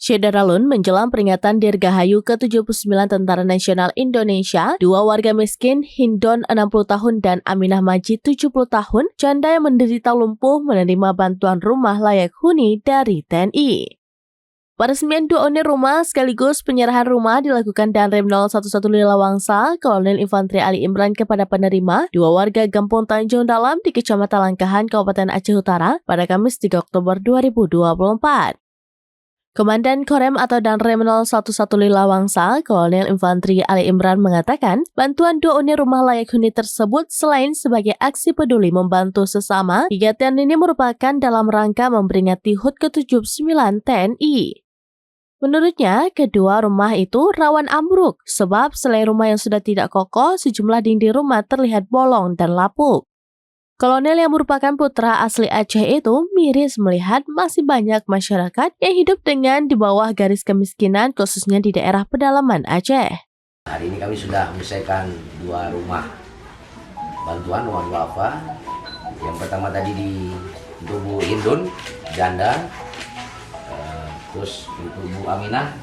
Syederalun menjelang peringatan Dirgahayu ke-79 Tentara Nasional Indonesia, dua warga miskin, Hindon 60 tahun dan Aminah Majid 70 tahun, janda yang menderita lumpuh menerima bantuan rumah layak huni dari TNI. Peresmian dua unit rumah sekaligus penyerahan rumah dilakukan Danrem 011 Lilawangsa, Kolonel Infantri Ali Imran kepada penerima, dua warga Gampung Tanjung Dalam di Kecamatan Langkahan, Kabupaten Aceh Utara pada Kamis 3 Oktober 2024. Komandan Korem atau Danrem 011 Lilawangsa, Kolonel Infantri Ali Imran mengatakan, bantuan dua unit rumah layak huni tersebut selain sebagai aksi peduli membantu sesama, kegiatan ini merupakan dalam rangka memperingati HUT ke-79 TNI. Menurutnya, kedua rumah itu rawan ambruk, sebab selain rumah yang sudah tidak kokoh, sejumlah dinding rumah terlihat bolong dan lapuk. Kolonel yang merupakan putra asli Aceh itu miris melihat masih banyak masyarakat yang hidup dengan di bawah garis kemiskinan khususnya di daerah pedalaman Aceh. Hari ini kami sudah menyelesaikan dua rumah bantuan, rumah duafa. Yang pertama tadi di Bu Hindun, janda, terus untuk Bu Aminah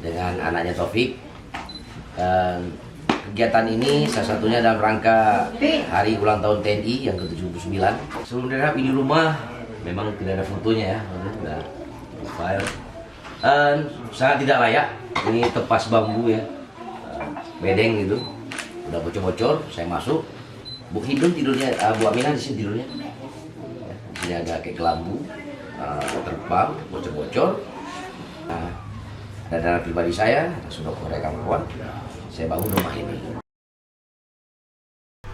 dengan anaknya Taufik. Kegiatan ini salah satunya dalam rangka hari ulang tahun TNI yang ke-79. Sebelum direhab ini rumah memang tidak ada fotonya ya, sudah file. Sangat tidak layak. Ini tepas bambu ya, bedeng gitu, udah bocor-bocor. Saya masuk, Bu Hidun tidurnya, Bu Aminah di sini tidurnya. Di sini ada kayak kelambu, terpal, bocor-bocor. Dan dana pribadi saya sudah korek kawan. Saya bangun rumah ini.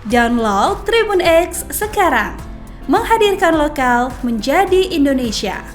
Download Tribun X sekarang, menghadirkan lokal menjadi Indonesia.